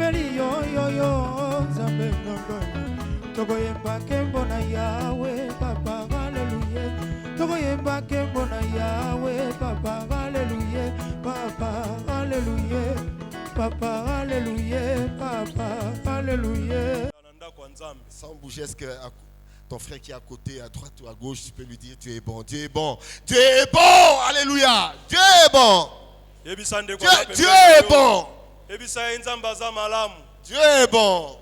tosepeli yo yo yo Nzambe nanga tokoyemba kembo na Yawe papa haleluya tokoyemba kembo na Yawe papa haleluya papa haleluya papa haleluya papa haleluya. Sans bouger, est-ce que ton frère qui est à côté, à droite ou à gauche, tu peux lui dire tu es bon, Dieu est bon, Dieu est bon, alléluia, Dieu est bon, Dieu est bon, Dieu est bon.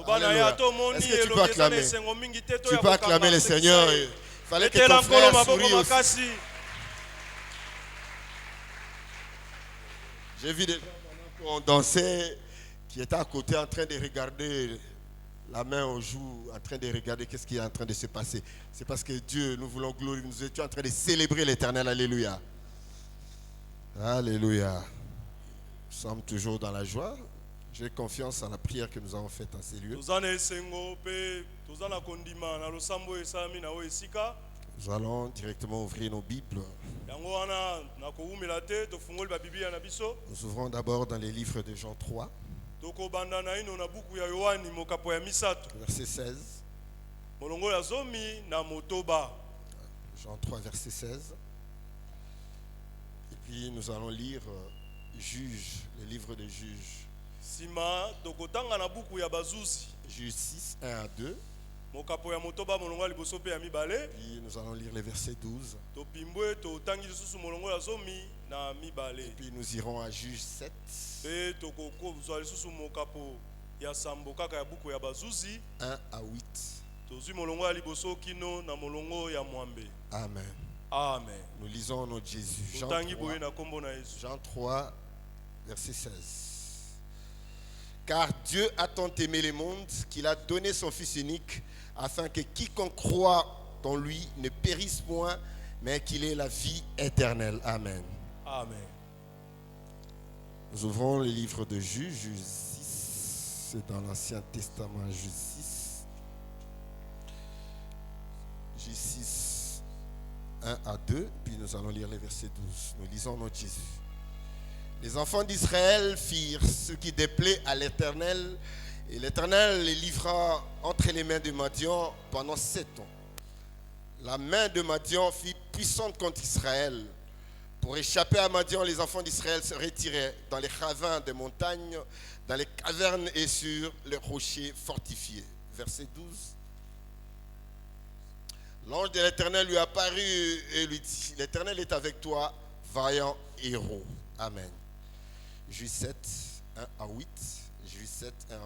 Alléluia. Est-ce que tu peux acclamer? Tu peux acclamer le Seigneur. Il fallait que ton frère sourie aussi. J'ai vu des gens pendant qu'on dansait qui étaient à côté en train de regarder la main au jour, en train de regarder qu'est-ce qui est en train de se passer. C'est parce que Dieu, nous voulons glorifier, nous étions en train de célébrer l'Éternel. Alléluia. Alléluia. Nous sommes toujours dans la joie. J'ai confiance en la prière que nous avons faite en ces lieux. Nous allons directement ouvrir nos Bibles. Nous ouvrons d'abord dans les livres de Jean 3. Verset 16. Jean 3, verset 16. Et puis nous allons lire Juge, le livre de Juges. Juge 6, 1 à 2. Puis nous allons lire les versets 12. Et puis nous irons à Juge 7. 1 à 8. Amen. Amen. Nous lisons notre Jésus. Jean 3, verset 16. Car Dieu a tant aimé le monde qu'il a donné son Fils unique afin que quiconque croit en lui ne périsse point, mais qu'il ait la vie éternelle. Amen. Amen. Nous ouvrons le livre de Juge, Juge 6. C'est dans l'Ancien Testament, Juge 6. Juge 6, 1 à 2. Puis nous allons lire les versets 12. Nous lisons notre Jésus. Les enfants d'Israël firent ce qui déplaît à l'Éternel, et l'Éternel les livra entre les mains de Madian pendant 7 ans. La main de Madian fut puissante contre Israël. Pour échapper à Madian, les enfants d'Israël se retiraient dans les ravins des montagnes, dans les cavernes et sur les rochers fortifiés. Verset 12. L'ange de l'Éternel lui apparut et lui dit: l'Éternel est avec toi, vaillant héros. Amen. Juge 7, 1 à 8. Juge 7, 1 à 8.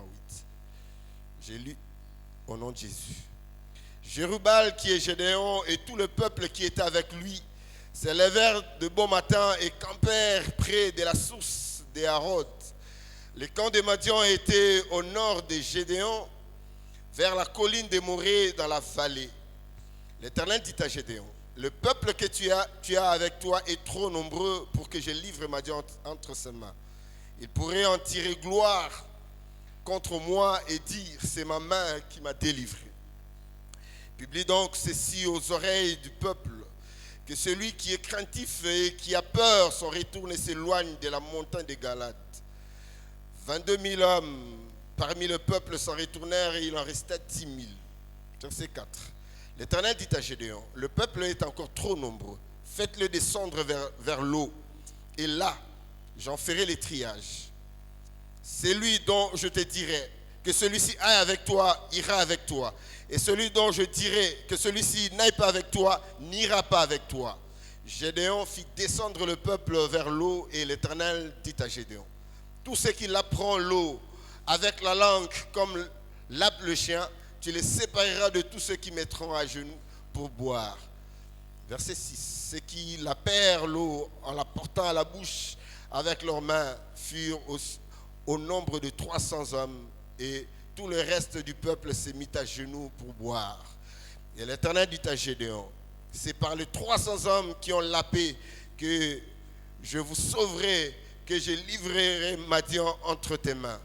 J'ai lu au nom de Jésus. Jérubal qui est Gédéon et tout le peuple qui était avec lui se levèrent de bon matin et campèrent près de la source des Harod. Le camp de Madian était au nord de Gédéon, vers la colline de Morée dans la vallée. L'Éternel dit à Gédéon: le peuple que tu as avec toi est trop nombreux pour que je livre Madian entre ses mains. Il pourrait en tirer gloire contre moi et dire: c'est ma main qui m'a délivré. Publie donc ceci aux oreilles du peuple, que celui qui est craintif et qui a peur s'en retourne et s'éloigne de la montagne de Galade. 22 000 hommes parmi le peuple s'en retournèrent et il en restait 10 000. Verset 4. L'Éternel dit à Gédéon: le peuple est encore trop nombreux. Faites-le descendre vers l'eau. Et là, j'en ferai les triages. Celui dont je te dirai que celui-ci aille avec toi, ira avec toi. Et celui dont je dirai que celui-ci n'aille pas avec toi, n'ira pas avec toi. Gédéon fit descendre le peuple vers l'eau et l'Éternel dit à Gédéon: tous ceux qui lapperont l'eau avec la langue comme lappe le chien, tu les sépareras de tous ceux qui mettront à genoux pour boire. Verset 6. Ceux qui lappèrent l'eau en la portant à la bouche avec leurs mains furent au nombre de 300 hommes, et tout le reste du peuple se mit à genoux pour boire. Et l'Éternel dit à Gédéon: c'est par les 300 hommes qui ont lappé que je vous sauverai, que je livrerai Madian entre tes mains.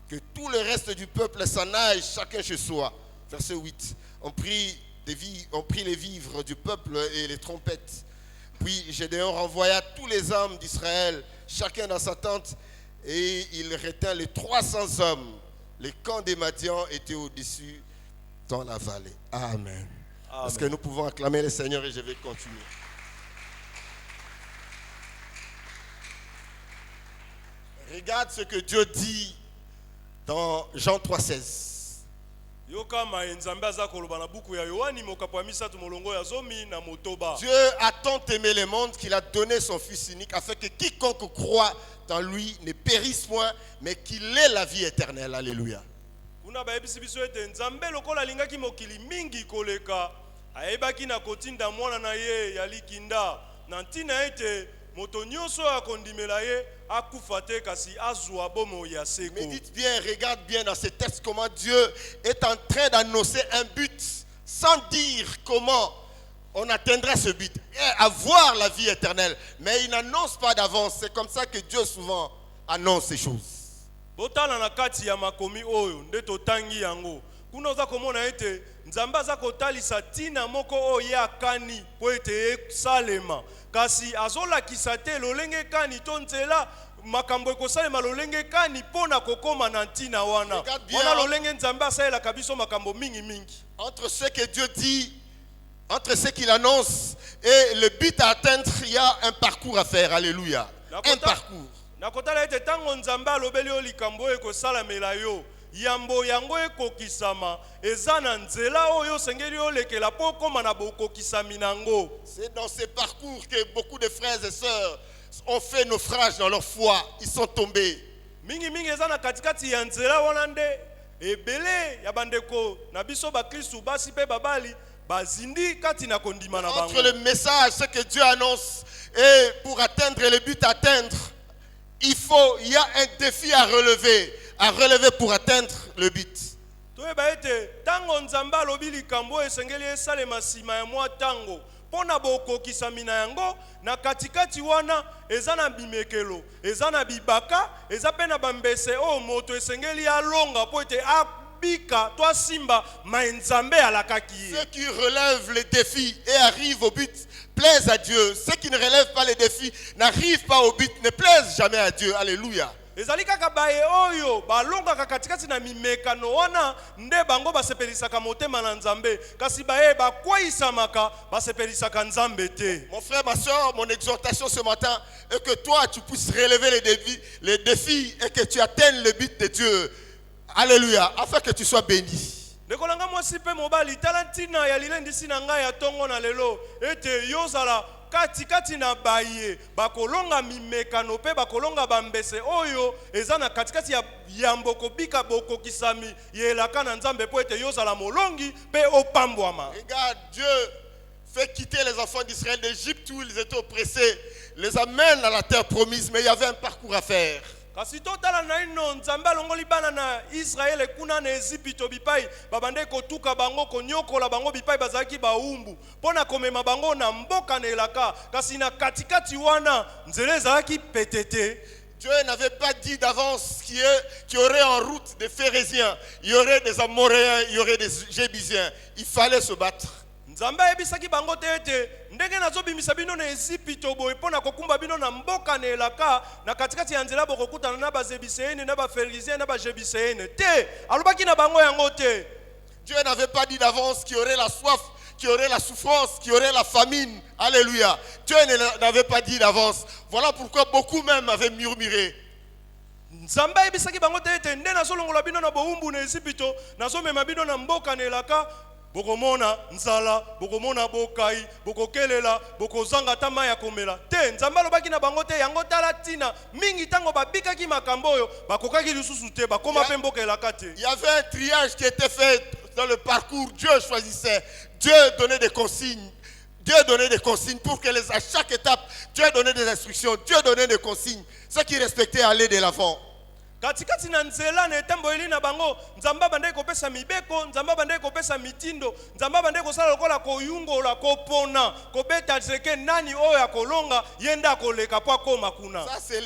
Que tout le reste du peuple s'en aille, chacun chez soi. Verset 8. On prit les vivres du peuple et les trompettes. Puis Gédéon renvoya tous les hommes d'Israël, chacun dans sa tente, et il retint les 300 hommes. Les camps des Madians étaient au-dessus dans la vallée. Amen. Est-ce que nous pouvons acclamer le Seigneur et je vais continuer. Regarde ce que Dieu dit dans Jean 3,16. Dieu a tant aimé le monde qu'il a donné son Fils unique afin que quiconque croit en lui ne périsse point, mais qu'il ait la vie éternelle. Alléluia. Médite bien, regarde bien dans ces textes comment Dieu est en train d'annoncer un but sans dire comment on atteindra ce but, avoir la vie éternelle. Mais il n'annonce pas d'avance. C'est comme ça que Dieu souvent annonce ces choses. Nzambe aza kotalisa tina moko oyo akani po ete salema kasi azolakisa te lolenge kani to nzela makambo ekosalema lolenge kani pona kokoma na ntina wana wana lolenge Nzambe asalelaka biso makambo mingi mingi. Entre ce que Dieu dit, entre ce qu'il annonce et le but à atteindre, il y a un parcours à faire. Alléluia. Un parcours. Nakotala ete tango Nzambe alobeli o likambo ekosalamela yo yambo yango ekokisama ezana nzela oyo sengeli olekela po koma na bokokisami nango. C'est dans ces parcours que beaucoup de frères et sœurs ont fait naufrage dans leur foi, ils sont tombés. Mingi mingi ezana katikati ya nzela wana nde ebele ya bandeko na biso ba Kristu basi pe babali bazindi kati na kondima na bango. Entre le message ce que Dieu annonce et pour atteindre le but à atteindre, il y a un défi à relever pour atteindre le but. Toyeba ete tango Nzambe alobi likambo esengeli esalema sima ya mwa tango pona bokokisami na yango na katikati wana eza na bimekelo eza na bibaka eza pe na bambese o moto esengeli alonga po ete abika to asimba ma Nzambe alakaki. Ceux qui relèvent les défis et arrivent au but plaisent à Dieu. Ceux qui ne relèvent pas les défis n'arrivent pas au but ne plaisent jamais à Dieu. Alléluia. Ezali kaka baye oyo balongaka katikati na mimekano wana nde bango basepelisaka motema na Nzambe kasi baye bakwayisamaka basepelisaka Nzambe te. Mon frère, ma soeur, mon exhortation ce matin est que toi tu puisses relever les défis et que tu atteignes le but de Dieu. Alléluia, afin que tu sois béni. Nekolanga mwasi pe mobali talantina ya lilendisi na ngai ya tongo na lelo ete yozala katikati na baye bakolonga mimekano pe bakolonga bambese oyo ezana katikati ya yambo kobika bokokisami yelaka na Nzambe po ete yozala molongi pe opambwama. Regarde, Dieu fait quitter les enfants d'Israël d'Égypte où ils étaient oppressés, les amène à la terre promise, mais il y avait un parcours à faire. Kasi totala na ino Nzambe alongoli bana na Israele kuna na Ezipito bipai babande kotuka bango konyokola bango bipai bazaki baumbu pona komema bango na mboka na elaka kasi na katikati wana nzela ezalaki petete. Dieu n'avait pas dit d'avance qu'il y aurait en route des Phérésiens, il y aurait des Amoréens, il y aurait des Jébusiens. Il fallait se battre. Nzambe ebisaki bango te ete ndenge nazobimisa bino na Ezipito boye pona kokumba bino na mboka na elaka na katikati ya nzela bokokutana na bazebiseene na baferisien na bajebiseene te alobaki na bango yango te. Dieu n'avait pas dit d'avance qu'il y aurait la soif, qu'il y aurait la souffrance, qu'il y aurait la famine. Alléluia. Dieu n'avait pas dit d'avance. Voilà pourquoi beaucoup même avaient murmuré. Nzambe ebisaki bango te ete nde nazolongola bino na boumbu na Ezipito nazomema bino na mboka na elaka bokomona nzala bokomona bokai bokokelela bokozanga tama ya komela te. Nzambe alobaki na bango te yango tala tina mingi tango babikaki makambo oyo bakokaki lisusu te bakoma pe mboka elaka te. Il y avait un triage qui était fait dans le parcours. Dieu choisissait, Dieu donnait des consignes. Dieu donnait des consignes pour que à chaque étape, Dieu donnait des instructions, Dieu donnait des consignes. Ceux qui respectaient allaient de l'avant. Katikati na nzela na etembo eli na bango Nzambe bande kopesa mibeko Nzambe bande kopesa mitindo Nzambe bande kosala lokola koyungola kopona kobeta zeke nani oyo akolonga yenda koleka po akoma kuna. Ça c'est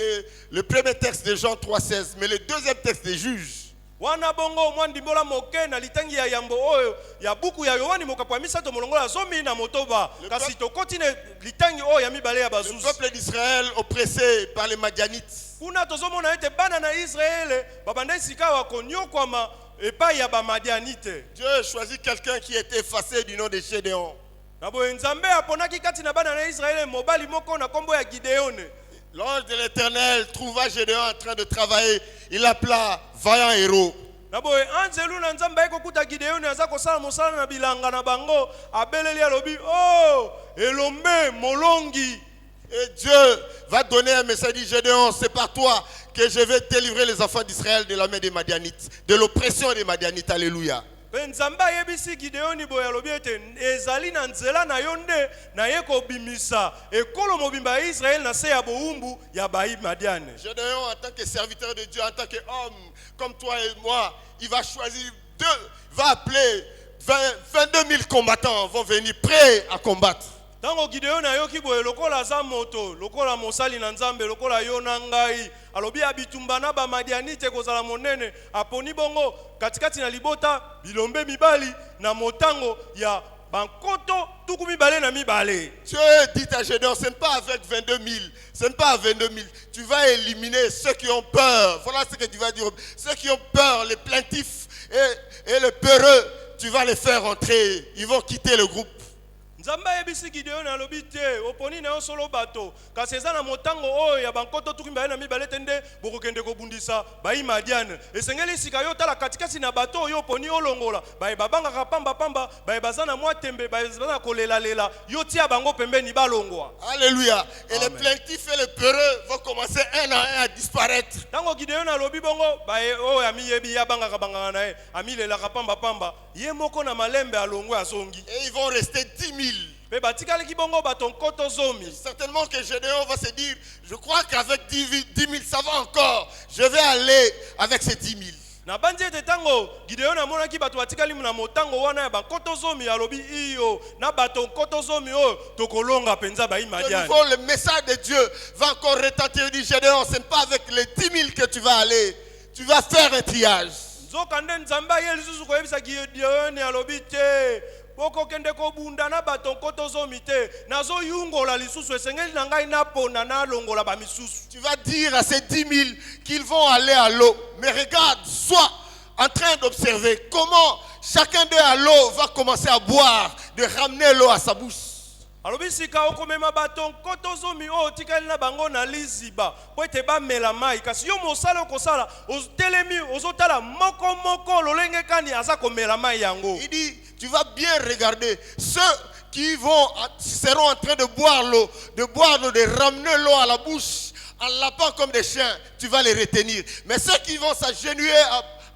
le premier texte de Jean 3,16, mais le deuxième texte des Juges. wana bongo mwa ndimbola moke na litangi ya yambo oyo ya buku ya Yohani mokapo ya misato molongola zomi na motoba kasi tokoti ne litangi oyo ya mibale ya Le bazuzu. peuple d'Israël oppressé par les Madianites. Kuna tozomona ete bana na Israele babanda isika wa konyokwama epai ya bamadianite. Dieu choisit quelqu'un qui était effacé du nom de Gédéon. Na boye nzambe aponaki kati na bana na Israele mobali moko na kombo ya Gideone. L'ange de l'Éternel trouva Gédéon en train de travailler. Il l'appela vaillant héros. Na boye anzelu na nzambe ekokuta Gideone aza kosala mosala na bilanga na bango abeleli alobi oh elombe molongi. Et Dieu va donner un message, dit Gédéon, c'est par toi que je vais délivrer les enfants d'Israël de la main des Madianites, de l'oppression des Madianites. Alléluia. Pe nzambe ayebisi Gideoni boye alobi ete ezali na nzela na yo nde na ye kobimisa ekolo mobimba ya Israel na se ya bowumbu ya bayi Madiane. Gédéon, en tant que serviteur de Dieu, en tant qu'homme comme toi et moi, il va choisir va appeler 22 000 combattants vont venir prêts à combattre. Tango Gideoni ayoki boye lokola za moto lokola mosali na nzambe lokola yo na ngai alobi abitumba na ba Madianite kozala monene aponi bongo katikati na libota bilombe mibali na motango ya bankoto tuku mibale na mibale. Dieu dit à Gédéon, ce n'est pas avec 22 000, ce n'est pas 22 000. Tu vas éliminer ceux qui ont peur. Voilà ce que tu vas dire. Ceux qui ont peur, les plaintifs et les peureux, tu vas les faire entrer. Ils vont quitter le groupe. Nzambe yebisi Gideoni alobi te oponi na yo solo bato kasi eza na motango oyo ya bankoto tuku mibale na mibale tende bokokende kobundisa bayi Madiane esengeli sika yo tala katikati na bato oyo oponi olongola baye babangaka pamba pamba baye bazana mwa tembe baye bazana kolela lela yo tia bango pembeni balongwa. Alléluia. Et Amen. les plaintifs et les peureux vont commencer un à un à disparaître. Tango Gideoni alobi bongo baye oyo amiyebi ya bangaka bangaka na ye amilelaka pamba pamba ye moko na malembe alongwe asongi. Et ils vont rester 10 000. Certainement que Gédéon va se dire, je crois qu'avec 10 000 ça va encore. Je vais aller avec ces 10 000. Na bandi ete tango Gideoni amonaki bato batikali na motango wana ya bankoto zomi alobi iyo na bato nkoto zomi oyo tokolonga penza bayi De Madiane. nouveau, le message de Dieu va encore retentir. Il dit, Gédéon, ce n'est pas avec les 10 000 que tu vas aller. Tu vas faire un triage. Nzoka nde nzambe ye lisusu koyebisa Gideoni alobi te boko kende kobunda na bato nkoto zomi te nazo yungola lisusu esengeli na ngai napona na longola ba misusu. Tu vas dire à ces 10 000 qu'ils vont aller à l'eau. Mais regarde, sois en train d'observer comment chacun d'eux à l'eau va commencer à boire, de ramener l'eau à sa bouche. Alobi sika okomema bato nkoto zomi oyo tikali na bango na liziba po ete bamela mai kasi yo mosala okosala otelemi ozotala moko moko lolenge kani aza komela mai yango. Il dit, tu vas bien regarder ceux qui seront en train de boire l'eau, de ramener l'eau à la bouche en lapant comme des chiens, tu vas les retenir. Mais ceux qui vont s'agenouiller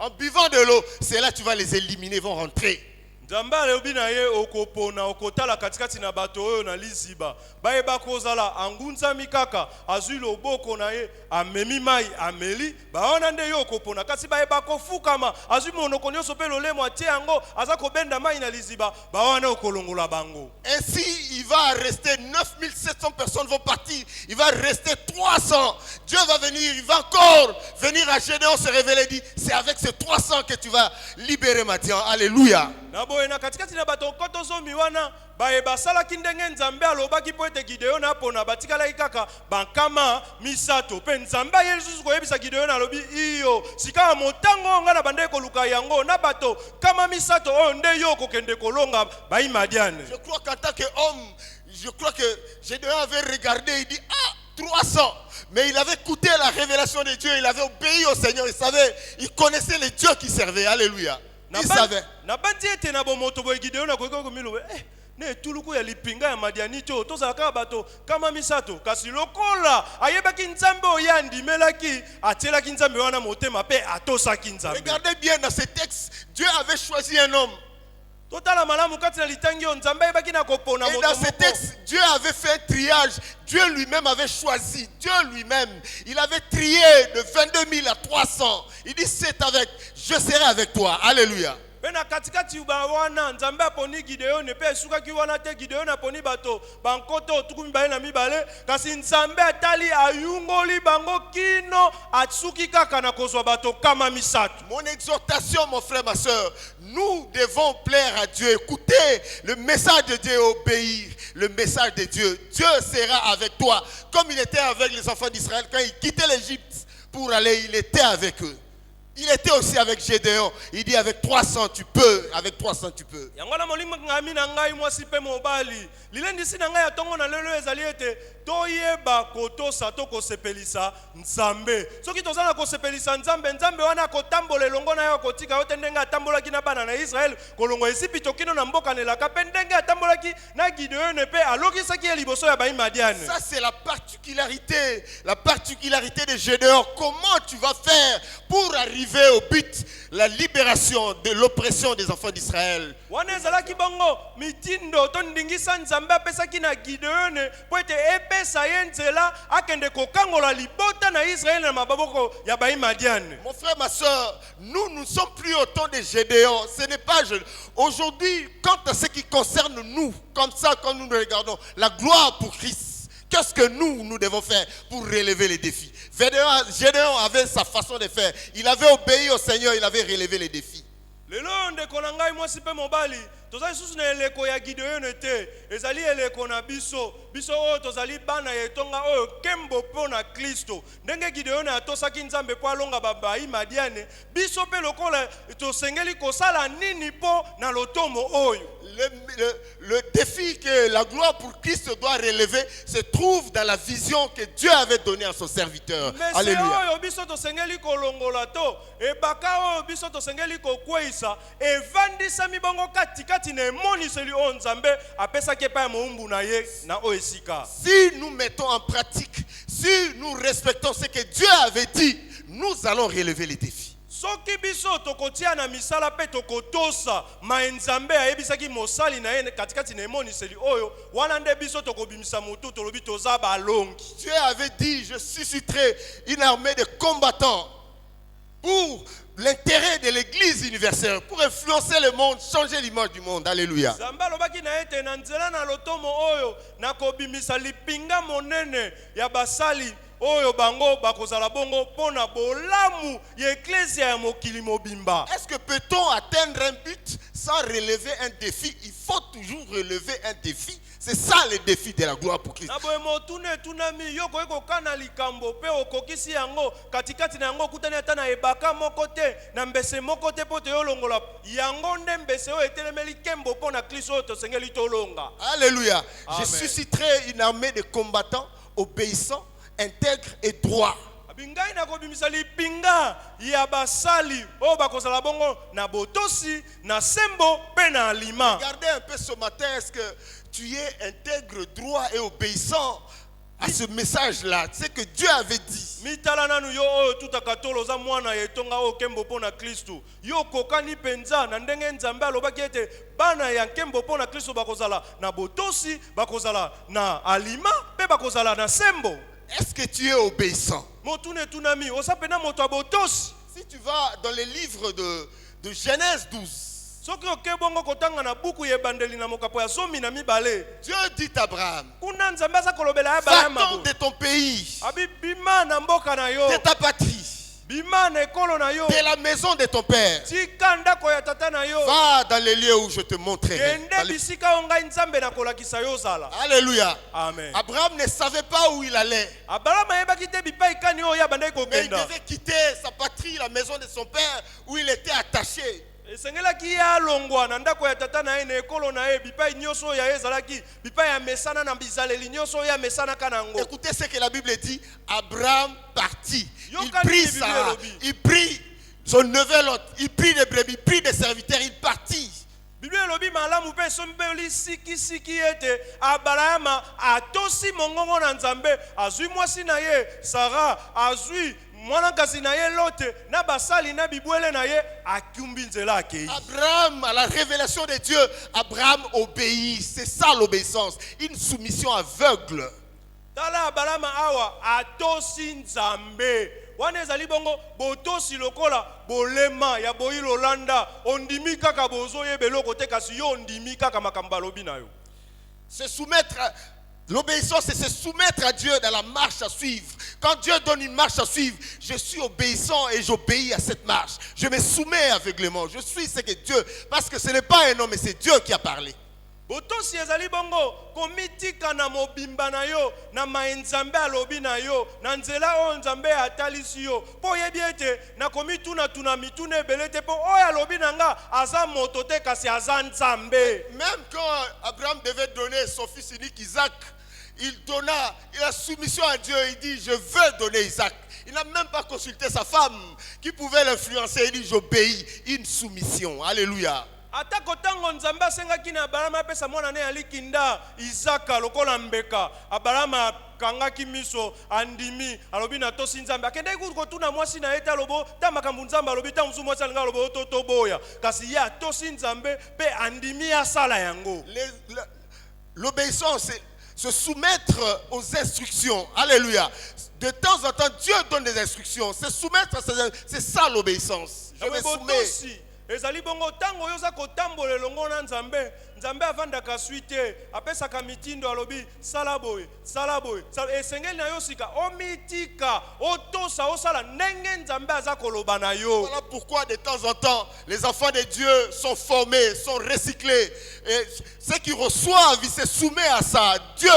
en buvant de l'eau, c'est là que tu vas les éliminer, vont rentrer. Nzambe alobi na ye okopona okotala katikati na bato oyo na liziba bayeba kozala angunzami kaka azwi loboko na ye amemi mai ameli baona nde yo okopona kasi bayeba kofukama azwi monoko nyonso mpe lolemo atie yango aza kobenda mai na liziba baona okolongola bango. Ainsi il va rester 9700 personnes vont partir, il va rester 300. Dieu va venir, il va encore venir à Gédéon se révéler et dire, c'est avec ces 300 que tu vas libérer Madian. Alléluia. Na boye na katikati na bato nkoto zomi wana baye basalaki ndenge nzambe alobaki po ete Gideoni apona batikalaki kaka bankama misato mpe nzambe aye lisusu koyebisa Gideoni alobi iyo sika ya motango nga na bande koluka yango na bato kama misato oyo nde yo kokende kolonga bayi Madiane. Je crois qu'en tant qu'homme, je crois que Gédéon avait regardé, il dit, 300. Mais il avait écouté la révélation de Dieu, il avait obéi au Seigneur, il savait, il connaissait les dieux qui servaient. Alléluia. Il savait. Na bandi ete na bomoto boye Gideoni akoki komilo ne tuluku ya lipinga ya Madianite oyo tozalaka bato kama misato kasi lokola ayebaki nzambe oyo andimelaki atielaki nzambe wana motema mpe atosaki nzambe. Regardez bien dans ces textes, Dieu avait choisi un homme. Totala malamu kati na litangi oyo nzambe ayebaki na kopona moto Et dans ces moko. textes, Dieu avait fait un triage. Dieu lui-même avait choisi. Dieu lui-même, il avait trié de 22 000 à 300. Il dit, c'est avec, je serai avec toi. Alléluia. Pe na katikati wana nzambe aponi Gideon pe esukaki wana te Gideon aponi bato bankoto tukumi bale na mibale kasi nzambe atali ayungoli bango kino atsuki kaka na kozwa bato kama misatu. Mon exhortation, mon frère, ma soeur, nous devons plaire à Dieu, écouter le message de Dieu, obéir le message de Dieu. Dieu sera avec toi comme il était avec les enfants d'Israël quand ils quittaient l'Égypte pour aller, il était avec eux. Il était aussi avec Gédéon. Il dit avec 300 tu peux, avec 300 tu peux. Yangwana molimo ngami na ngai mwasi pe mobali. Lilendisi na ngai atongo na lelo ezali ete toyeba kotosa to kosepelisa nzambe. Soki tozana kosepelisa nzambe, nzambe wana kotambola elongo na yo kotika yote ndenge atambolaki na bana na Israël kolongo Ezipito kino na mboka nelaka pe ndenge atambolaki na Gideon pe alokisaki liboso ya Madiane. Ça c'est la particularité de Gédéon. Comment tu vas faire pour arriver au but, la libération de l'oppression des enfants d'Israël? Wana ezalaki bongo mitindo to ndingisa nzambe apesaki na Gideon po ete epesa ye nzela akende kokangola libota na Israël na maboko ya Madiane. Mon frère, ma soeur, nous ne sommes plus au temps de Gédéon. Ce n'est pas aujourd'hui, quant à ce qui concerne nous, comme ça, quand nous nous regardons, la gloire pour Christ. Qu'est-ce que nous devons faire pour relever les défis? Gédéon avait sa façon de faire. Il avait obéi au Seigneur, il avait relevé les défis. Lelo ndeko na ngai mwasi pe mobali tozali susu na eleko ya Gideon te ezali eleko na biso oyo tozali bana yetonga oyo kembo po na Kristo ndenge Gideon atosaki nzambe po alonga Madiane biso pe lokola tosengeli kosala nini po na lotomo oyo. Le défi que la gloire pour Christ doit relever se trouve dans la vision que Dieu avait donnée à son serviteur. Alléluia. Si nous mettons en pratique, si nous respectons ce que Dieu avait dit, nous allons relever les défis. Soki biso tokotia na misala pe tokotosa maenzambe ayebisaki mosali na ye katikati na emoniseli oyo wana nde biso tokobimisa mutu tolobi toza balongi. Dieu avait dit je susciterai une armée de combattants pour l'intérêt de l'église universelle, pour influencer le monde, changer l'image du monde. Alléluia. Zamba lobaki na ete na nzela na lotomo oyo na kobimisa lipinga monene ya basali oyo bango bakozala bongo pona bolamu ya ecclesia ya mokili mobimba. Est-ce que peut-on atteindre un but sans relever un défi? Il faut toujours relever un défi. C'est ça le défi de la gloire pour Christ. Na boye motune tunami yoko eko kana likambo pe okokisi yango katikati na yango kutani ata na ebaka moko te na mbese moko te po te yolongola yango nde mbese oyo etelemeli kembo pona Kristo oyo tosengeli tolonga. Alléluia. Amen. Je susciterai une armée de combattants obéissants, intègres et droits. Bingai na kobimisa lipinga ya basali o bakozala bongo na botosi na sembo pe na alima. Regardez un peu ce matin, est-ce que tu es intègre, droit et obéissant à ce message-là, c'est que Dieu avait dit. Mitala nanu yo oyo tutakatolo za mwana yetonga o kembo pona Kristo. Yo kokani penza na ndenge nzambe alobaki ete bana ya kembo pona Kristo bakozala na botosi, bakozala na alima, pe bakozala na sembo. Est-ce que tu es obéissant? Si tu vas dans les livres de Genèse 12, Dieu dit à Abraham, va-t'en de ton pays, de ta patrie, de la maison de ton père, va dans les lieux où je te montrerai. Alléluia. Amen. Abraham ne savait pas où il allait. Mais il devait quitter sa patrie, la maison de son père où il était attaché. Écoutez ce que la Bible dit. Abraham partit. Il prit son neveu Lot. Il prit des brebis, il prit des serviteurs. Il partit. Abraham, à la révélation de Dieu, Abraham obéit. C'est ça l'obéissance. Une soumission aveugle. wana ezali bongo botosi lokola bolema ya boyilo landa ondimi kaka bozoyeba eloko te kasi yo ondimi kaka makambo alobi na yo. Se soumettre l'obéissance, c'est se soumettre à Dieu dans la marche à suivre. Quand Dieu donne une marche à suivre, je suis obéissant et j'obéis à cette marche. Je me soumets aveuglément. Je suis ce que Dieu, parce que ce n'est pas un homme, mais c'est Dieu qui a parlé. Botosi ezali bongo komitika na mobimba na yo na maenzambe alobi na yo na nzela o nzambe atalisi yo po yebi ete na komituna tuna mituna ebele te po oyo alobi na nga aza moto te kasi aza nzambe. Même quand Abraham devait donner son fils unique Isaac, il a soumission à Dieu, il dit je veux donner Isaac. Il n'a même pas consulté sa femme qui pouvait l'influencer, il dit j'obéis, une soumission. Alléluia. Atako tango nzambe asengaki na Abrahama apesa mwana ne alikinda Isaka lokola mbeka Abrahama kangaki miso andimi alobi na tosi nzambe akendaki kotuna mwasi na eta lobo ta makambu nzambe alobi ta musu mwasi alinga lobo toto boya kasi ya tosi nzambe pe andimi asala yango. L'obéissance, c'est se soumettre aux instructions. Alléluia. De temps en temps, Dieu donne des instructions. Se soumettre, c'est ça l'obéissance. Je me soumets. Ezali bongo tango yoza kotambola longo na nzambe nzambe avandaka suite apesaka mitindo alobi salaboy esengeli na yo sika omitika otosa osala ndenge nzambe aza koloba na yo. Voilà pourquoi de temps en temps les enfants de Dieu sont formés, sont recyclés et ceux qui reçoivent ils se soumettent à ça. Dieu,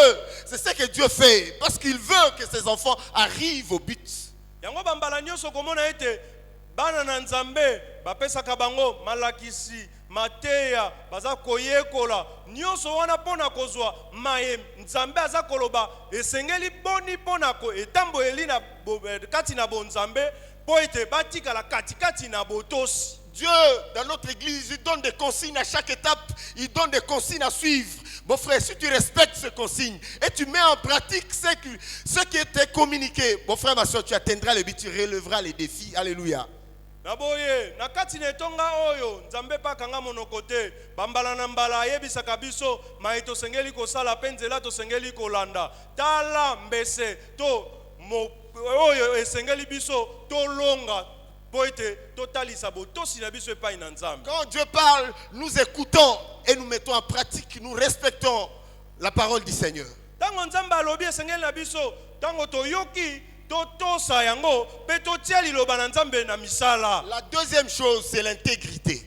c'est ce que Dieu fait parce qu'il veut que ses enfants arrivent au but. Yango bambala nyoso komona ete bana na nzambe bapesaka bango malakisi mateya baza koyekola nyoso wana pona kozwa maye nzambe aza koloba esengeli boni pona ko etambo elina kati na bonzambe po ete batikala kati na botosi. Dieu dans notre église il donne des consignes à chaque étape, il donne des consignes à suivre. Mon frère, si tu respectes ces consignes et tu mets en pratique ce qui était communiqué, mon frère, ma soeur, tu atteindras le but, tu relèveras les défis. Alléluia. Naboye na kati netonga oyo nzambe pa kanga monoko te bambala na mbala yebisaka biso maito sengeli kosala penzela to sengeli kolanda tala mbese to oyo esengeli biso to longa boite totalisa botosi na biso epai na nzambe. Quand Dieu parle, nous écoutons et nous mettons en pratique, nous respectons la parole du Seigneur. Tango nzambe alobi esengeli na biso tango toyoki La deuxième chose, c'est l'intégrité.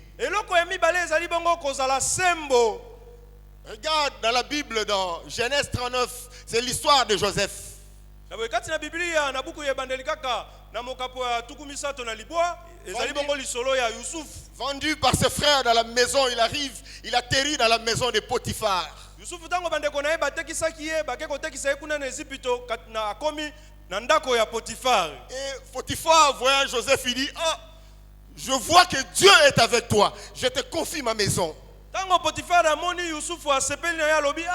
Regarde dans la Bible, dans Genèse 39, c'est l'histoire de Joseph. Vendu par ses frères dans la maison, il arrive, il atterrit dans la maison de Potiphar. Et Potiphar, voyant Joseph, il dit, oh, je vois que Dieu est avec toi, je te confie ma maison. Tango Potiphar amoni Yusufu asepeli na yalobi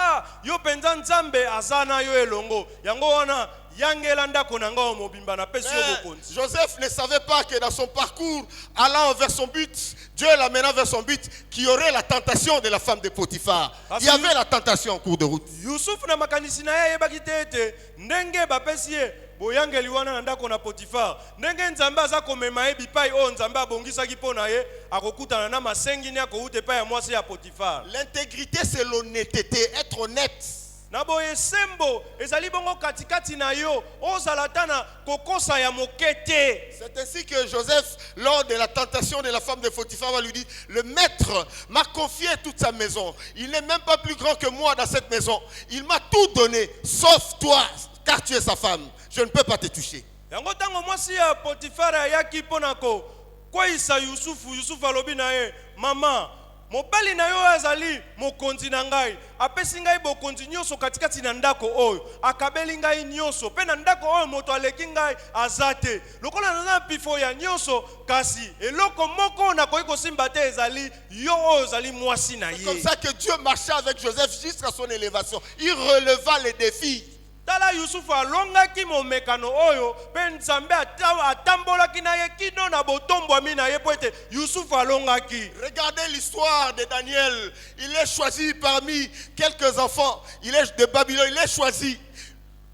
yo penza nzambe azana yo elongo yango wana yangela ndako na ngao mobimba na pesi yo bokonzi. Joseph ne savait pas que dans son parcours allant vers son but, Dieu l'amena vers son but, qu'il y aurait la tentation de la femme de Potiphar. Il y avait la tentation en cours de route. Yusufu na makanisi na ye yebaki te ete ndenge bapesi ye boyangeli wana na ndako na Potiphar ndenge nzambe aza komema ye bipai o nzambe abongisaki mpo na ye akokutana na masengini akouta epai ya mwasi ya Potiphar. L'intégrité c'est l'honnêteté, être honnête. Naboye sembo ezali bongo katikati na yo ozalatana kokosa ya mokete. C'est ainsi que Joseph, lors de la tentation de la femme de Potiphar, va lui dire, le maître m'a confié toute sa maison. Il n'est même pas plus grand que moi dans cette maison. Il m'a tout donné, sauf toi, car tu es sa femme. Je ne peux pas te toucher. Yango tango mwasi ya Potiphar ayaki ponako kwisa Yusufu alobi na ye mama mobali na yo azali mokonzi na ngai apesi ngai bokonzi nyonso katikati na ndako oyo akabeli ngai nyonso pe na ndako oyo moto aleki ngai azate lokola na pifo ya nyonso kasi eloko moko na koyi kosimba te ezali yo oyo ezali mwasi na ye. C'est comme ça que Dieu marchait avec Joseph jusqu'à son élévation. Il releva les défis. Tala Yusufu alongaki momekano oyo pe nzambe atambolaki na ye kino na botombwami na ye po ete Yusufu alongaki. Regardez l'histoire de Daniel. Il est choisi parmi quelques enfants. Il est de Babylone, il est choisi.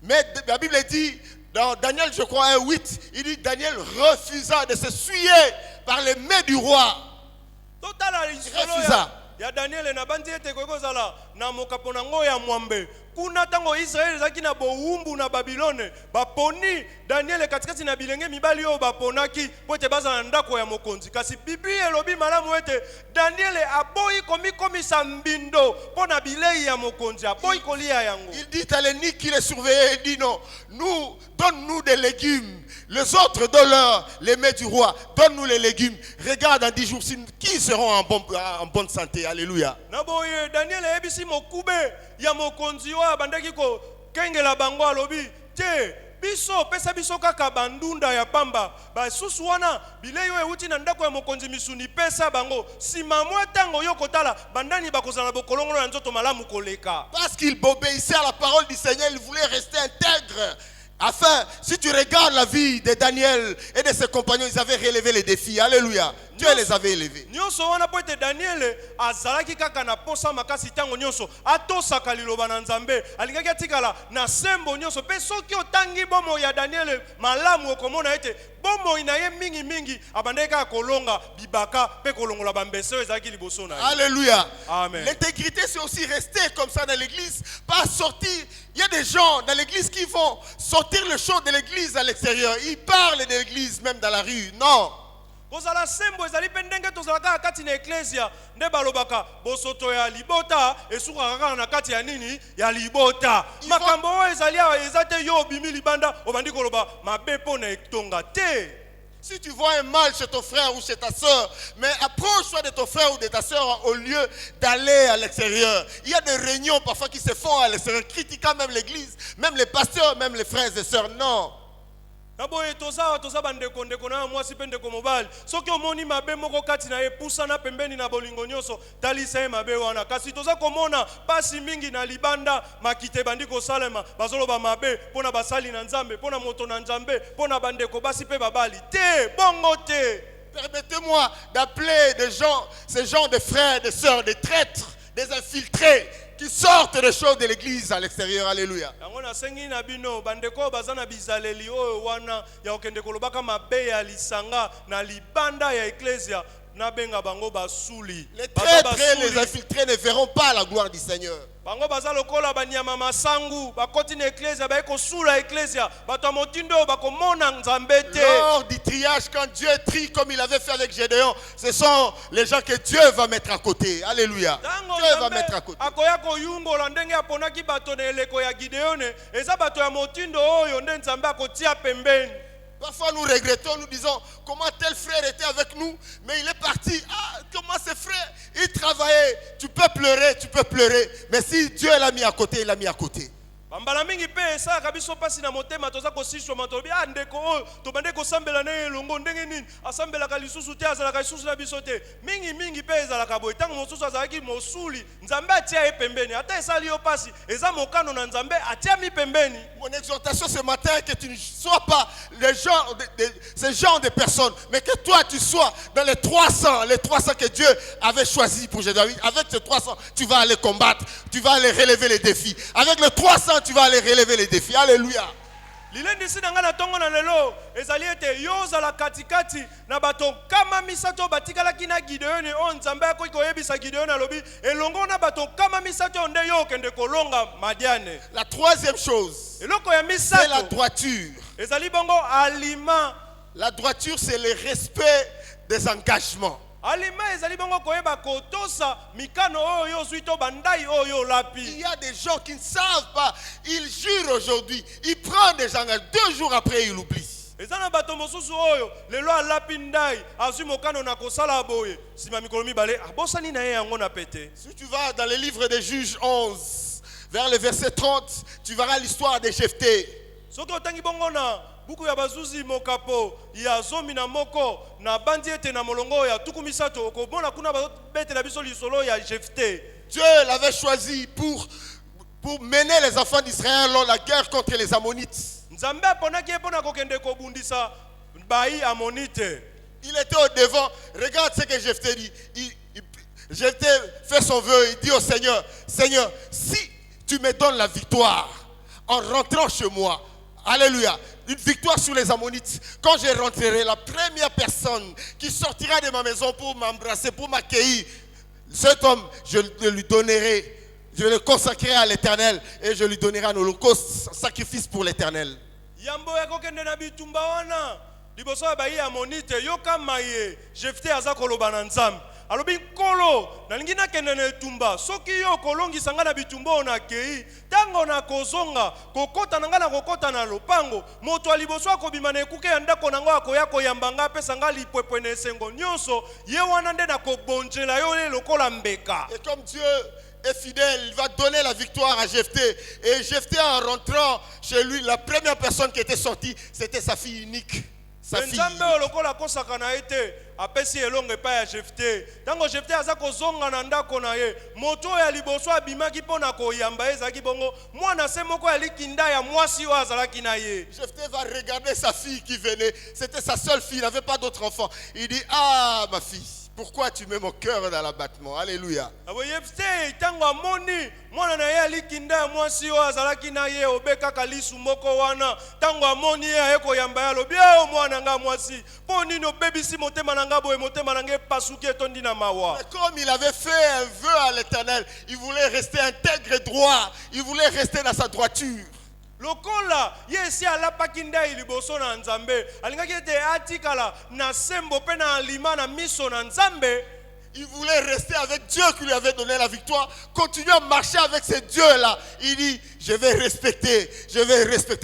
Mais la Bible dit Dans Daniel, je crois, 1:8, il dit Daniel refusa de se souiller par les mains du roi. totala lisolo Refusa. ya Daniel na bandi ete kokozala na mokapo nango ya mwambe kuna tango Israeli zaki na bowumbu na Babilone baponi Daniel katikati na bilenge mibali oyo baponaki po ete baza na ndako ya mokonzi kasi Biblia elobi malamu ete Daniel aboyi komikomisa mbindo po na bilei ya mokonzi aboyi kolia yango. Il dit à l'ennemi qui les surveillait, il dit non, donne-nous des légumes. Les autres donnent-leur les mets du roi. Donne-nous les légumes. Regarde dans 10 jours qui seront en bonne santé. Alléluia. Naboye Daniel ebisi mokube ya mokonzi wa bandaki ko kengela bango alobi te biso pesa biso kaka bandunda ya pamba basusu wana bilei oyo euti na ndako ya mokonzi misuni pesa bango sima mwa tango yo kotala bandani bakozala bokolongolo ya nzoto malamu koleka. Parce qu'il obéissait à la parole du Seigneur, il voulait rester intègre. Afin, si tu regardes la vie de Daniel et de ses compagnons, ils avaient relevé les défis. Alléluia. Dieu les avait élevés. Nyonso wana po ete Daniel azalaki kaka na posa makasi tango nyonso atosaka liloba na Nzambe alingaki atikala na sembo nyonso pe soki otangi bomo ya Daniel malamu okomona ete bomo inaye mingi mingi abandeka kolonga bibaka pe kolongola bambese ezalaki liboso na. Alléluia. Amen. L'intégrité, c'est aussi rester comme ça dans l'église, pas sortir. Il y a des gens dans l'église qui vont sortir le chant de l'église à l'extérieur. Ils parlent de l'église même dans la rue. Non. Kozala sembo ezali pe ndenge tozalaka kati na eklesia nde balobaka bosoto ya libota esukaka kaka na kati ya nini ya libota makambo oyo ezali awa eza te yo obimi libanda obandi koloba mabe mpo na etonga te. Si tu vois un mal chez ton frère ou chez ta soeur, mais approche-toi de ton frère ou de ta soeur au lieu d'aller à l'extérieur. Il y a des réunions parfois qui se font à l'extérieur, critiquant même l'église, même les pasteurs, même les frères et sœurs. Non. Naboye toza bandeko ndeko na mwasi pe ndeko mobali soki omoni mabe moko kati na epusana pembeni na bolingo nyonso talisa ye mabe wana kasi toza komona pasi mingi na libanda makite bandi kosalema bazoloba mabe pona basali na Nzambe pona moto na Nzambe pona bandeko basi pe babali te bongo te. Permettez-moi d'appeler ces gens de frères, de sœurs, des traîtres, des infiltrés qui sortent des choses de l'église à l'extérieur. Alléluia. Yango na sengi na bino bandeko bazana bizaleli oyo wana ya okende kolobaka mabe ya lisanga na libanda ya eklesia na benga bango basuli. Les traîtres et les infiltrés ne verront pas la gloire du Seigneur. Bango baza lokola banyama masangu bakoti na eklesia baeko sula eklesia bato motindo bakomona Nzambe te. Lors du triage, quand Dieu trie comme il avait fait avec Gédéon, ce sont les gens que Dieu va mettre à côté. Alléluia. Dieu va mettre à côté. Akoya koyungola ndenge aponaki bato na eleko ya Gideone eza bato ya motindo oyo nde Nzambe akotia pembeni. Parfois nous regrettons, nous disons comment tel frère était avec nous, mais il est parti. Ah, comment ce frère, il travaillait. Tu peux pleurer, mais si Dieu l'a mis à côté, il l'a mis à côté. Bambala mingi pe esa kabiso pasi na motema toza kosiswa matobi ndeko oyo tobande kosambela na elongo ndenge nini asambelaka lisusu te azalaka lisusu na biso te mingi pe ezalaka boye ntango mosusu azalaki mosuli Nzambe atia ye pembeni ata esali yo pasi eza mokano na Nzambe atia mi pembeni. Mon exhortation ce matin que tu ne sois pas ce genre de personnes, mais que toi tu sois dans les 300 que Dieu avait choisi pour Gédéon. Avec ces 300 tu vas aller combattre, tu vas aller relever les défis. Avec les 300 tu vas aller relever les défis. Alléluia. Lilendi si nanga tongo na lelo ezali ete yoza la katikati na bato kama misato batikalaki na Gideon on Nzambe ko koyebisa Gideon alobi elongo na bato kama misato nde yo kende kolonga Madiane. La troisième chose, eloko ya misato c'est la droiture. Ezali bongo aliment. La droiture, c'est le respect des engagements. Alima ezali bongo koyeba kotosa mikano oyo zuito bandai oyo lapi. Il y a des gens qui ne savent pas. Ils jurent aujourd'hui. Ils prennent des engagements. 2 jours après, ils oublient. Ezana bato mosusu oyo lelo alapi ndai azwi mokano na kosala boye sima mikolo mibale abosani na ye yango na pete. Si tu vas dans le livre des Juges 11 vers le verset 30, tu verras l'histoire de Jephthé. Soki otangi bongo na buku ya bazuzi mokapo ya zomi na moko na bandi ete na molongo ya tuku misato okomona kuna bete na biso lisolo ya Jephthé. Dieu l'avait choisi pour mener les enfants d'Israël lors de la guerre contre les Ammonites. Nzambe aponaki ye mpona kokende kobundisa bayi Amonite. Il était au devant. Regarde ce que Jephthé dit. Jephthé fait son vœu. Il dit au Seigneur, Seigneur, si tu me donnes la victoire en rentrant chez moi, alléluia, une victoire sur les Ammonites. Quand je rentrerai, la première personne qui sortira de ma maison pour m'embrasser, pour m'accueillir, cet homme, je lui donnerai, je le consacrerai à l'Éternel et je lui donnerai un holocauste, un sacrifice pour l'Éternel. Yambo ya kokende na bitumba wana liboso ya bayi Amonite yoka maye Jefte aza koloba na Nzambe alobi nkolo nalingi nakende na etumba soki yo kolongisa nga na bitumba na kei tango na kozonga kokota na nga na kokota na lopango moto ya liboso akobima na ekuke ya ndako na ngo akoya koyamba nga apesa nga lipwepwe na esengo nyonso ye wana nde na kobonjela yo le lokola mbeka. Et comme Dieu est fidèle, il va donner la victoire à Jephthé. Et Jephthé, en rentrant chez lui, la première personne qui était sortie, c'était sa fille unique. Sa fille. Nzambe lokola kosaka na ete apesi elonge pa ya Jephthé. Tango Jephthé aza kozonga na ndako na ye, moto ya liboso abimaki pona koyamba ezaki bongo, mwana se moko ya likinda ya mwasi oyo azalaki na ye. Jephthé va regarder sa fille qui venait. C'était sa seule fille, il n'avait pas d'autre enfant. Il dit, ah ma fille, pourquoi tu mets mon cœur dans l'abattement? Alléluia. Abo Jephthé tango amoni mwana na ye alikinda ya mwasi oyo azalaki na ye obeka kalisu moko wana tango amoni ye ayeko yamba ya lobi o mwana nga mwasi po nini obebisi motema na nga boye motema na nga epasuki etondi na mawa. Mais comme il avait fait un vœu à l'Éternel, il voulait rester intègre et droit. Il voulait rester dans sa droiture. Lokola yesi alapaki ndai liboso na Nzambe alingaki ete atikala na sembo pe na alima na miso na Nzambe. Il voulait rester avec Dieu qui lui avait donné la victoire, continuer à marcher avec ce Dieu-là. Il dit, je vais respecter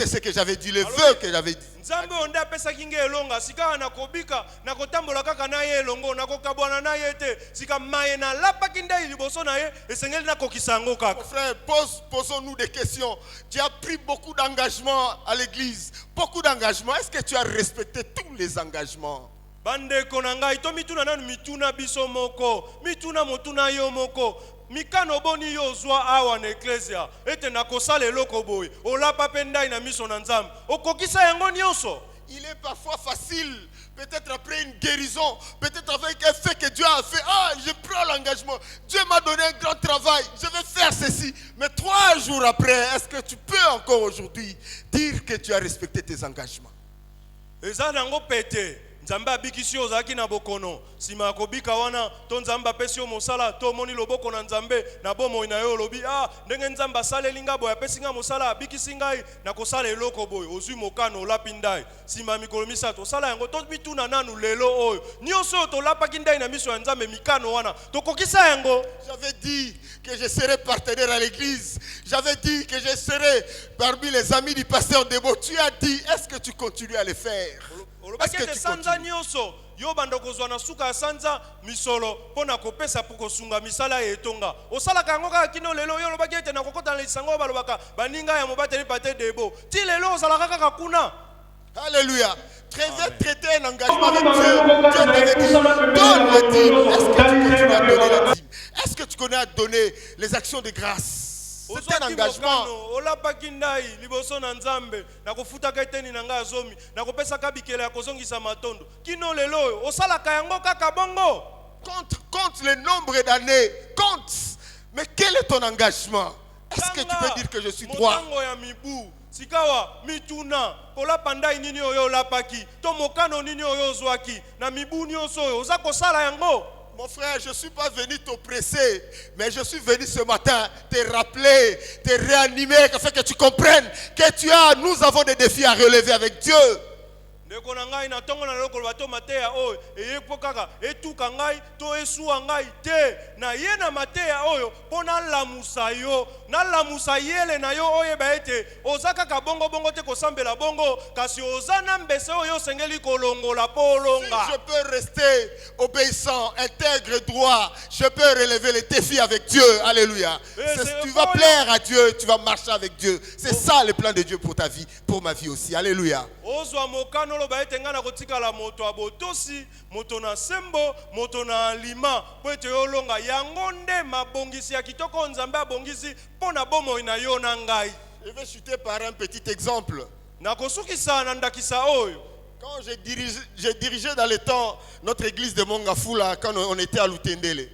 ce que j'avais dit, le vœu que j'avais dit. Nzambe onda pesa kinge elonga sika na kobika na kotambola kaka na ye elongo na kokabwana na ye te sika maye na lapaki ndai liboso na ye esengeli na kokisango kaka. Frère, posons-nous des questions. Tu as pris beaucoup d'engagements à l'église, beaucoup d'engagements. Est-ce que tu as respecté tous les engagements? Bandeko na ngai to mituna nanu mituna biso moko mituna motuna yo moko mikano boni yo zwa awa na eklesia ete na kosala eloko boye olapa pe ndai na miso na Nzambe okokisa yango nyonso. Il est parfois facile, peut-être après une guérison, peut-être avec un fait que Dieu a fait. Ah, je prends l'engagement. Dieu m'a donné un grand travail. Je vais faire ceci. Mais 3 jours après, est-ce que tu peux encore aujourd'hui dire que tu as respecté tes engagements? Eza nango pete. Nzambe abikisi yo ozalaki na bokono sima ya kobika wana to Nzambe apesi yo mosala to omoni loboko na Nzambe na bomoi na yo olobi ndenge Nzambe asaleli nga boye apesi nga mosala abikisi ngai na kosala eloko boye ozwi mokano olapi ndai sima ya mikolo misato osala yango to mituna nanu lelo oyo nyonso oyo tolapaki ndai na miso ya Nzambe mikano wana tokokisa yango. J'avais dit que je serais partenaire à l'église. J'avais dit que je serais parmi les amis du pasteur Debo. Tu as dit, est-ce que tu continues à le faire? Est-ce que tu continues? Nyonso yo bando kozwa na suka ya sanza misolo pona kopesa poko sunga misala etonga osala kango kaka kino lelo yo lobaki ete na kokota na lisango balobaka baninga ya mobateli pate Debo ti lelo osala kaka kuna. Alléluia. Traiter un engagement avec Dieu. Dieu t'avait dit, donne la dîme. Est-ce que tu continues à donner la dîme? Est-ce que tu connais à donner les actions de grâce? C'est un engagement. Olapaki ndai liboso na Nzambe na kofuta kaiteni na nga zomi na kopesa kabikela ya kozongisa matondo kino lelo osalaka yango kaka bongo. Compte le nombre d'années. Compte. Mais quel est ton engagement? Est-ce que tu peux dire que je suis droit? Motango ya mibu sikawa mituna kolapa ndai nini oyo olapaki to mokano nini oyo ozwaki na mibu nyonso oyo oza kosala yango. Mon frère, je ne suis pas venu t'oppresser, mais je suis venu ce matin te rappeler, te réanimer, afin que tu comprennes que nous avons des défis à relever avec Dieu. Ndeko na ngai na tongo na loko bato mateya oyo eyepo kaka etuka ngai to esuwa ngai te na ye na mateya oyo pona lamusa yo na lamusa yele na yo oye baete oza kaka bongo bongo te kosambela bongo kasi oza na mbese oyo sengeli kolongola polonga. Si je peux rester obéissant, intègre, droit, je peux relever les défis avec Dieu. Alléluia. Tu vas plaire à Dieu, tu vas marcher avec Dieu. C'est ça le plan de Dieu pour ta vie, pour ma vie aussi. Alléluia. Ozwa mokano lo baete ngana kotikala moto abotosi moto na sembo moto na lima po ete yo longa yango nde mabongisi ya kitoko Nzambe abongisi pona bomo na yo na ngai. Je vais chuter par un petit exemple. Na kosukisa na ndakisa oyo. Quand j'ai dirigé dans le temps notre église de Mongafula quand on était à Lutendele.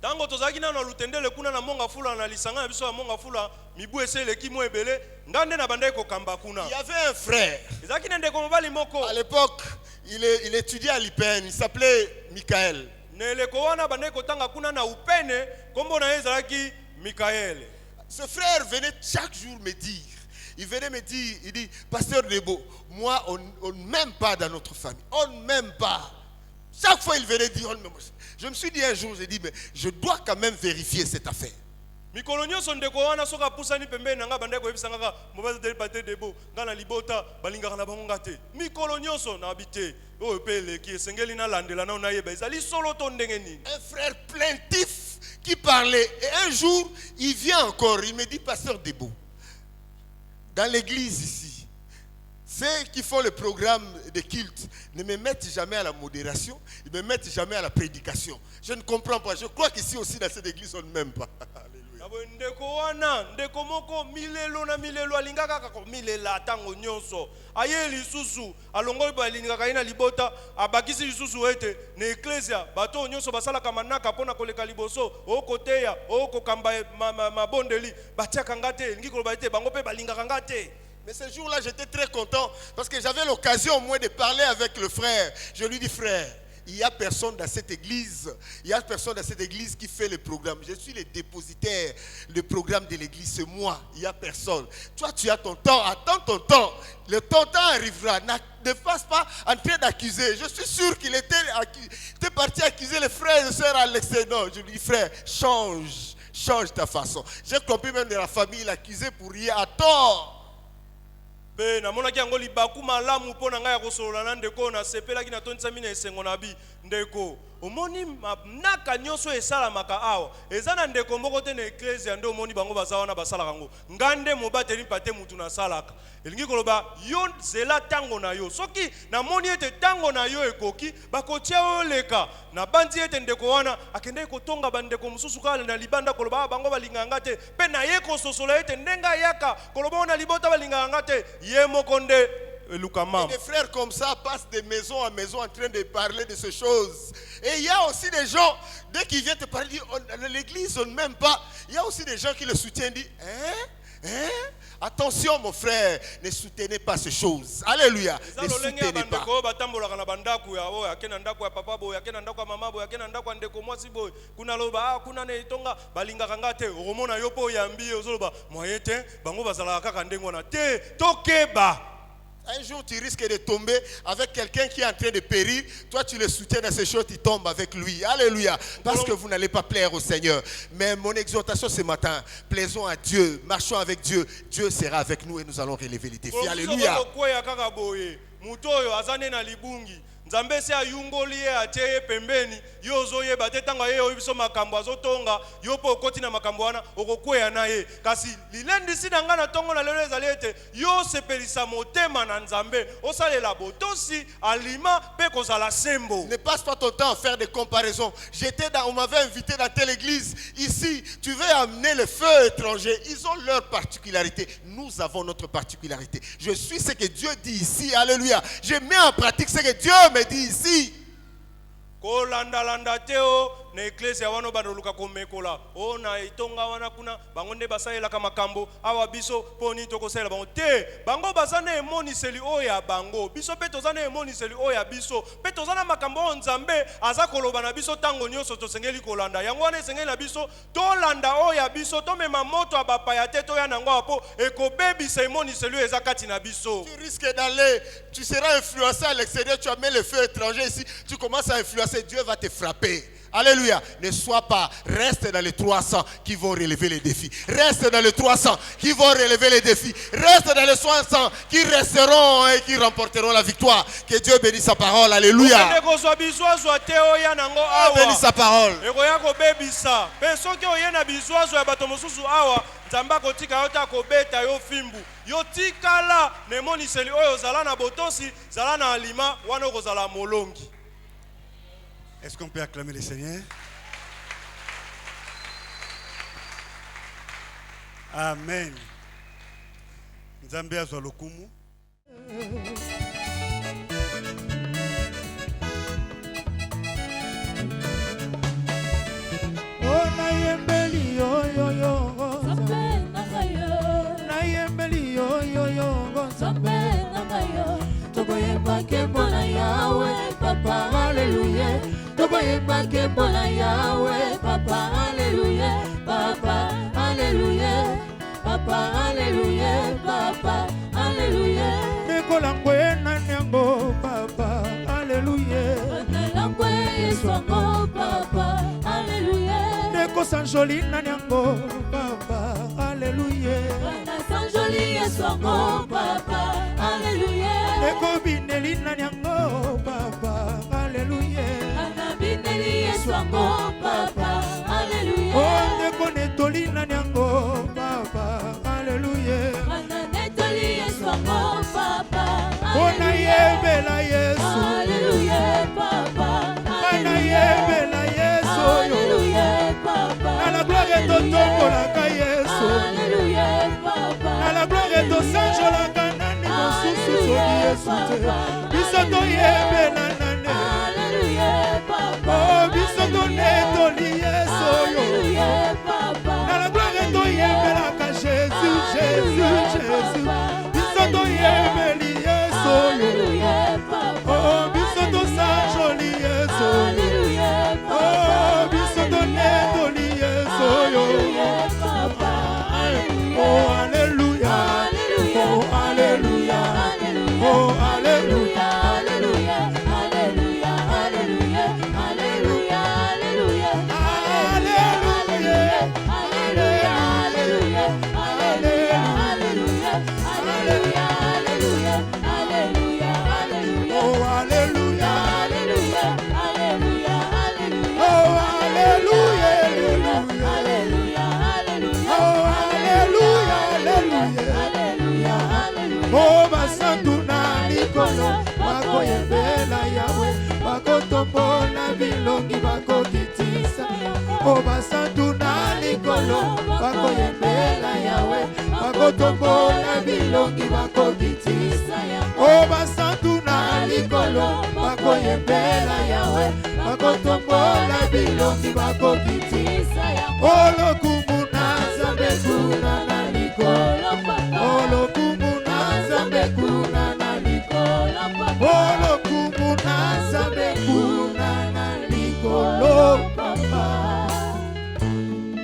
Tango tozaki na lutendele kuna na monga fula na lisanga na biso ya monga fula mibu esele ki mo ebele ngande na bandai ko kamba kuna. Il y avait un frère. Ezaki nende ko mobali moko. À l'époque, il étudiait à l'IPN, il s'appelait Michael. Nele ko wana bandai ko tanga kuna na upene kombo na ezalaki Michael. Ce frère venait chaque jour me dire, il venait me dire, il dit, Pasteur Debo, moi on ne m'aime pas dans notre famille, on ne m'aime pas. Chaque fois il venait dire, on ne m'aime pas. Je me suis dit un jour, j'ai dit, mais je dois quand même vérifier cette affaire. Mikolonyo sondeko wana soka pusani pembe nanga bandai ko ebisanga ka mobali de Pasteur Debo ngana libota balinga kana bango ngate. Mikolonyo so na habité o pele ki esengeli na landela na ona yeba ezali solo to ndenge nini. Un frère plaintif qui parlait. Et un jour, il vient encore, il me dit, Pasteur Debo, dans l'église ici, ceux qui font le programme de culte ne me mettent jamais à la modération, ils ne me mettent jamais à la prédication. Je ne comprends pas. Je crois qu'ici aussi, dans cette église, on ne m'aime pas. Alléluia. Ndeko wana ndeko moko milelo na milelo alingaka kako milela tango nyonso aye lisusu alongoli balingaka ina libota abakisi lisusu ete na ecclesia bato nyonso basala kamanaka pona koleka liboso okoteya okokamba mabondeli batiaka ngate lingi koloba ete bango pe balingaka ngate. Mais ce jour-là, j'étais très content parce que j'avais l'occasion au moins de parler avec le frère. Je lui dis, frère, il n'y a personne dans cette église. Il n'y a personne dans cette église qui fait le programme. Je suis le dépositaire du programme de l'église. C'est moi. Il n'y a personne. Toi, tu as ton temps. Attends ton temps. Ton temps arrivera. Ne passe pas en train d'accuser. Je suis sûr qu'il était parti accuser les frères et les sœurs à l'extérieur. Je lui dis, frère, change ta façon. J'ai compris même de la famille l'accusé pour rien à tort. Be na mona ki yango libaku malamu pona ngai ya kosolola na ndeko na sepelaki na tonisa mine esengo na bi ndeko omoni naka nyonso esalamaka awa eza na ndeko moko te na eklezia nde omoni bango baza wana basalaka yango ngande mobateli mpate mutu nasalaka elingi koloba yo zela tango na yo soki namoni ete tango na yo ekoki bakotia oyo leka na bandi ete ndeko wana akende kotonga bandeko mosusu kala na libanda koloba bango balinganga te pe na ye kososola ete ndenga yaka koloba ona libota balinganga te ye moko nde Et des frères comme ça passent de maison en maison en train de parler de ces choses. Et il y a aussi des gens, dès qu'ils viennent te parler, l'église on ne m'aime pas. Il y a aussi des gens qui le soutiennent, disent, attention mon frère, ne soutenez pas ces choses. Alléluia, ne soutenez pas. Un jour, tu risques de tomber avec quelqu'un qui est en train de périr. Toi, tu le soutiens dans ces choses, tu tombes avec lui. Alléluia. Parce que vous n'allez pas plaire au Seigneur. Mais mon exhortation ce matin, plaisons à Dieu, marchons avec Dieu. Dieu sera avec nous et nous allons relever les défis. Alléluia. Nzambe se ayungoli ye ateye pembeni yo zoyeba te tanga ye oyibiso makambo azotonga yo po okoti na makambo wana okokweya na ye kasi lilendisi na nga na tongo na lelo ezali ete yo sepelisa motema na Nzambe osalela botosi alima pe kozala sembo. Ne passe pas ton temps à faire des comparaisons. On m'avait invité dans telle église. Ici, tu veux amener le feu étranger. Ils ont leur particularité. Nous avons notre particularité. Je suis ce que Dieu dit ici. Alléluia. Je mets en pratique ce que Dieu me dit ici. Kolanda teo na ecclesia wano bandoluka komekola o na itonga wana kuna bango nde basalela ka makambo awa biso poni tokosela bango te bango bazana emoniseli oya bango biso pe tozana emoniseli oya biso pe tozana makambo Nzambe aza koloba na biso tango nyonso tosengeli kolanda yango wana esengeli na biso tolanda oya biso tomema moto abapaya te toya nango apo ekobebisa emoniseli eza kati na biso. Tu risques d'aller, tu seras influencé à l'extérieur, tu amènes le feu étranger ici, tu commences à influencer, Dieu va te frapper. Alléluia. Ne sois pas, reste dans les 300 qui vont relever les défis. Reste dans les 300 qui vont relever les défis. Reste dans les 300 qui resteront et qui remporteront la victoire. Que Dieu bénisse sa parole. Alléluia. Bénisse sa parole. Nzamba kotika yota kobeta yo fimbu yotikala nemoniseli oyo zala na botosi zala na alima wana kozala molongi. Est-ce qu'on peut acclamer le Seigneur? Amen. Nzambe azwa lokumu. Oh tokoyemba nkembo na Yawe papa alleluia papa alleluia papa alleluia papa alleluia nekolangwe na nyango papa alleluia nelangwe Yesu wango papa alleluia nekosanjoli na nyango papa alleluia nasanjoli Yesu wango papa alleluia nekobineli na nyango papa alleluia nabineli Yesu wango papa alleluia oh nekonetoli na nyango papa alleluia netoli Yesu wango papa ona yebela Yesu alleluia papa ona yebela Yesu alleluia papa na la gloire totombolaka Yesu alleluia papa na la gloire tosanjolaka nani mosusu soki Yesu te biso toyebela nani alleluia papa oh biso tonetoli Yesu alleluia papa na la gloire toyebelaka Jésus Jésus Jésus biso toyebeli Yesu alleluia papa oh biso tosanjoli Yesu oh biso tonetoli Yesu alleluia papa oh alléluia oh alléluia oh alléluia alleluia alleluia alleluia alleluia alleluia alléluia alleluia alleluia alleluia alleluia alleluia alleluia alleluia oh alléluia alleluia alleluia alleluia oh alléluia alleluia alleluia oh alléluia alléluia alleluia alleluia oh basantu na likolo bakoyembela Yawe bakotombola bilongi bakokitisa oh basantu na likolo bakoyembela Yawe bakotombola bilongi bakokitisa oh basantu na likolo bakoyembela Yawe bakotombola bilongi bakokitisa